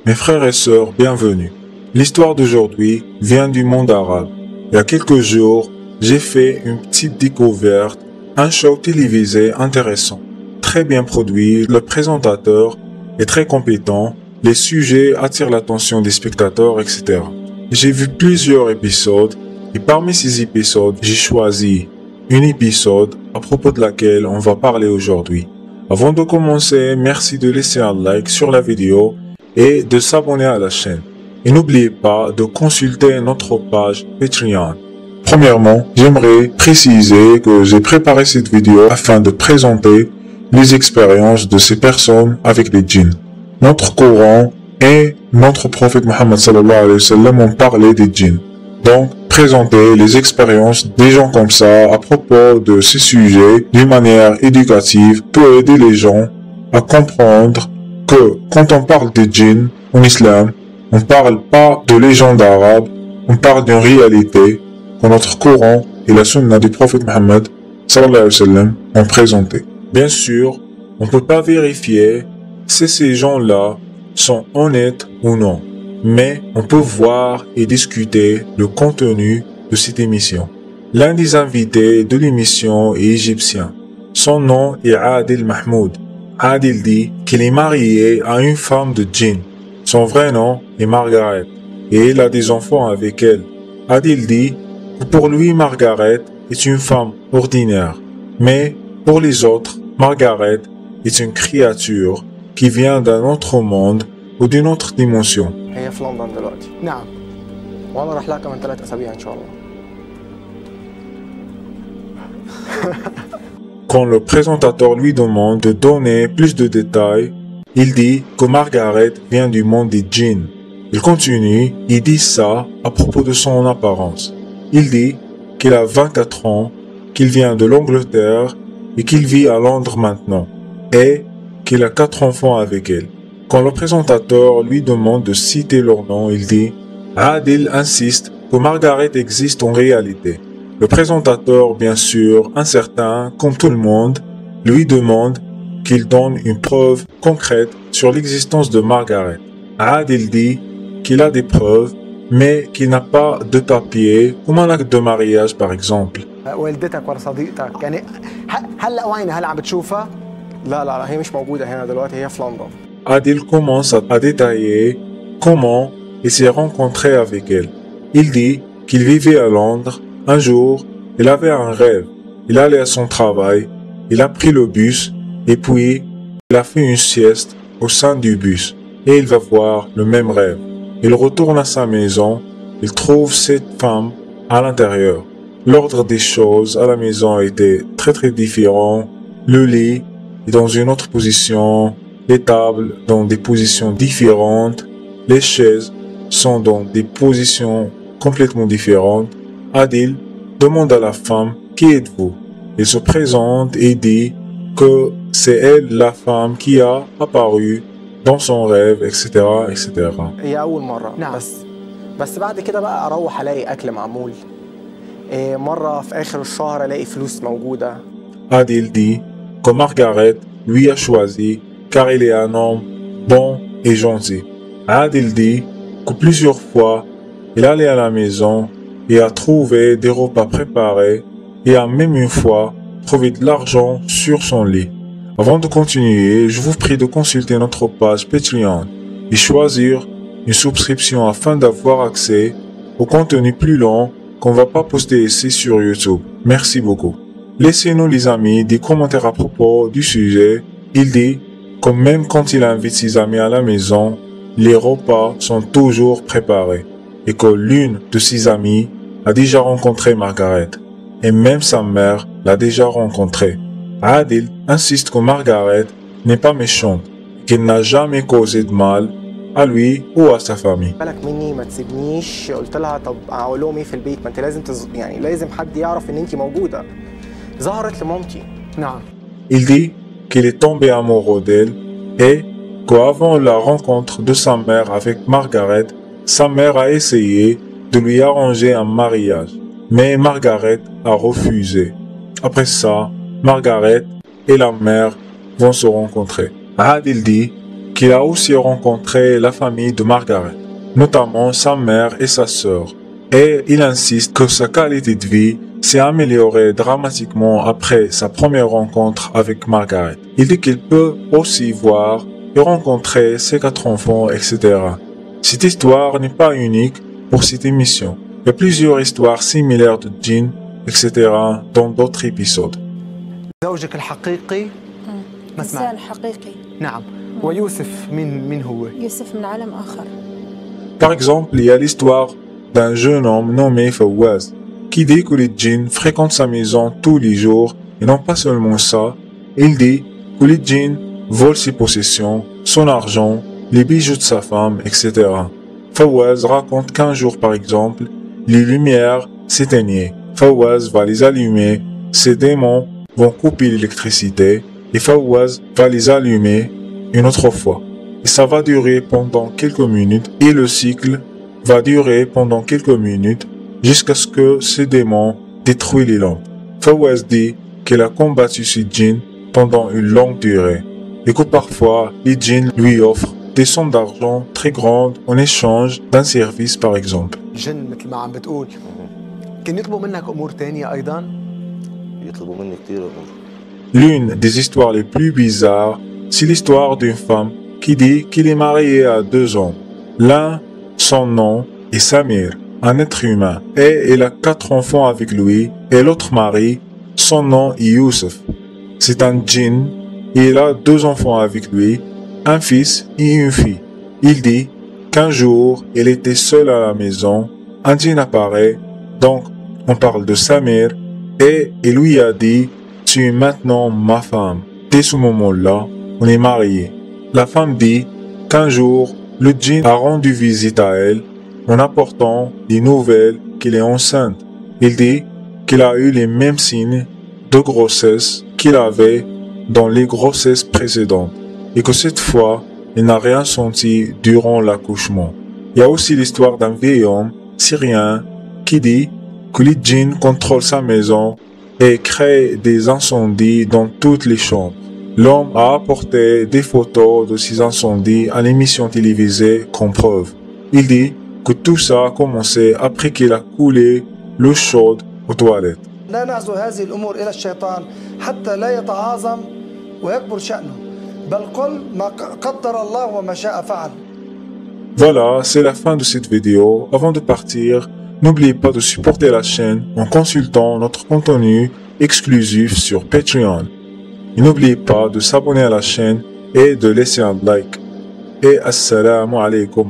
Mes frères et sœurs, bienvenue. L'histoire d'aujourd'hui vient du monde arabe. Il y a quelques jours, j'ai fait une petite découverte, un show télévisé intéressant, très bien produit, le présentateur est très compétent, les sujets attirent l'attention des spectateurs, etc. J'ai vu plusieurs épisodes et parmi ces épisodes, j'ai choisi un épisode à propos de laquelle on va parler aujourd'hui. Avant de commencer, merci de laisser un like sur la vidéo et de s'abonner à la chaîne. Et n'oubliez pas de consulter notre page Patreon. Premièrement, j'aimerais préciser que j'ai préparé cette vidéo afin de présenter les expériences de ces personnes avec les djinns. Notre Coran et notre prophète Mohammed sallallahu alayhi wa sallam ont parlé des djinns. Donc, présenter les expériences des gens comme ça à propos de ces sujets d'une manière éducative peut aider les gens à comprendre que quand on parle des djinns en islam, on ne parle pas de légendes arabes, on parle d'une réalité que notre Coran et la sunna du prophète Mohammed sallallahu alayhi wa sallam ont présenté. Bien sûr, on ne peut pas vérifier si ces gens-là sont honnêtes ou non. Mais on peut voir et discuter le contenu de cette émission. L'un des invités de l'émission est égyptien. Son nom est Adil Mahmoud. Adil dit qu'il est marié à une femme de djinn. Son vrai nom est Margaret et il a des enfants avec elle. Adil dit que pour lui Margaret est une femme ordinaire. Mais pour les autres, Margaret est une créature qui vient d'un autre monde ou d'une autre dimension. هي في لندن دلوقتي. نعم. وانا راح لها كمان 3 أسابيع ان شاء الله. Quand le présentateur lui demande de donner plus de détails, il dit que Margaret vient du monde des djinns. Il continue, il dit ça à propos de son apparence. Il dit qu'il a 24 ans, qu'il vient de l'Angleterre et qu'il vit à Londres maintenant, et qu'il a 4 enfants avec elle. Quand le présentateur lui demande de citer leur nom, il dit « Adil insiste que Margaret existe en réalité. » Le présentateur, bien sûr, incertain, comme tout le monde, lui demande qu'il donne une preuve concrète sur l'existence de Margaret. Adil dit qu'il a des preuves, mais qu'il n'a pas de papier, comme un acte de mariage par exemple. والدتك ولا صديقتك يعني هلا وين هلا عم بتشوفها؟ لا هي مش موجودة هنا دلوقتي هي في لندن. Adil commence à détailler comment il s'est rencontré avec elle. Il dit qu'il vivait à Londres. Un jour, il avait un rêve. Il allait à son travail, il a pris le bus et puis il a fait une sieste au sein du bus et il va voir le même rêve. Il retourne à sa maison, il trouve cette femme à l'intérieur. L'ordre des choses à la maison était très différent. Le lit est dans une autre position. Les tables dans des positions différentes, les chaises sont dans des positions complètement différentes. Adil demande à la femme « Qui êtes-vous » Il se présente et dit que c'est elle la femme qui a apparu dans son rêve, etc. etc. هي أول مرة. نعم. بس بعد كده بقى أروح ألاقي أكل معمول. مرة في آخر الشهر ألاقي فلوس موجودة. Adil dit que Margaret lui a choisi car il est un homme bon et gentil. Adil dit que plusieurs fois, il allait à la maison et a trouvé des repas préparés et a même une fois trouvé de l'argent sur son lit. Avant de continuer, je vous prie de consulter notre page Patreon et choisir une subscription afin d'avoir accès au contenu plus long qu'on va pas poster ici sur YouTube. Merci beaucoup. Laissez-nous les amis des commentaires à propos du sujet. Il dit que même quand il invite ses amis à la maison, les repas sont toujours préparés et que l'une de ses amies a déjà rencontré Margaret et même sa mère l'a déjà rencontrée. Adil insiste que Margaret n'est pas méchante, qu'elle n'a jamais causé de mal à lui ou à sa famille. بالك مني ما تسيبنيش قلت لها طب اقول لهم ايه في البيت ما انت لازم يعني لازم حد يعرف ان انت موجودة. ظهرت لمامتي. نعم. Il dit qu'il est tombé amoureux d'elle et qu'avant la rencontre de sa mère avec Margaret, sa mère a essayé de lui arranger un mariage, mais Margaret a refusé. Après ça, Margaret et la mère vont se rencontrer. Adil dit qu'il a aussi rencontré la famille de Margaret, notamment sa mère et sa sœur, et il insiste que sa qualité de vie s'est améliorée dramatiquement après sa première rencontre avec Margaret. Il dit qu'il peut aussi voir et rencontrer ses 4 enfants, etc. Cette histoire n'est pas unique pour cette émission. Il y a plusieurs histoires similaires de djinns, etc. dans d'autres épisodes. زوجك الحقيقي إنسان حقيقي. نعم. ويوسف من هو؟ يوسف من عالم آخر. Par exemple, il y a l'histoire d'un jeune homme nommé Fawaz qui dit que les djinns fréquentent sa maison tous les jours et non pas seulement ça, il dit que les djinns volent ses possessions, son argent, les bijoux de sa femme, etc. Fawaz raconte qu'un jour par exemple, les lumières s'éteignaient. Fawaz va les allumer, ses démons vont couper l'électricité et Fawaz va les allumer une autre fois. Et ça va durer pendant quelques minutes et le cycle va durer pendant quelques minutes jusqu'à ce que ces démons détruisent les lampes. Fawaz dit qu'elle a combattu ces djinns pendant une longue durée et que parfois les djinns lui offrent des sommes d'argent très grandes en échange d'un service par exemple. الجن مثل ما عم بتقول كان يطلبوا منك امور ثانيه ايضا؟ يطلبوا مني كثير امور. L'une des histoires les plus bizarres, c'est l'histoire d'une femme qui dit qu'il est marié à 2 hommes. L'un, son nom est Samir, un être humain, et elle a 4 enfants avec lui, et l'autre mari, son nom est Youssef. C'est un djinn, et il a 2 enfants avec lui, un fils et une fille. Il dit qu'un jour, elle était seule à la maison, un djinn apparaît, donc on parle de Samir, et il lui a dit « Tu es maintenant ma femme ». Dès ce moment-là, on est mariés. La femme dit qu'un jour, le djinn a rendu visite à elle en apportant des nouvelles qu'elle est enceinte. Il dit qu'elle a eu les mêmes signes de grossesse qu'il avait dans les grossesses précédentes et que cette fois, elle n'a rien senti durant l'accouchement. Il y a aussi l'histoire d'un vieil homme syrien qui dit que les djinns contrôlent sa maison et créent des incendies dans toutes les chambres. L'homme a apporté des photos de ces incendies à l'émission télévisée comme preuve. Il dit que tout ça a commencé après qu'il a coulé l'eau chaude aux toilettes. لا نعزو هذه الأمور إلى الشيطان حتى لا يتعاظم ويكبر شأنه بل قل ما قدر الله وما شاء فعل. Voilà, c'est la fin de cette vidéo. Avant de partir, n'oubliez pas de supporter la chaîne en consultant notre contenu exclusif sur Patreon. Et n'oubliez pas de s'abonner à la chaîne et de laisser un like. Et assalamu alaikum.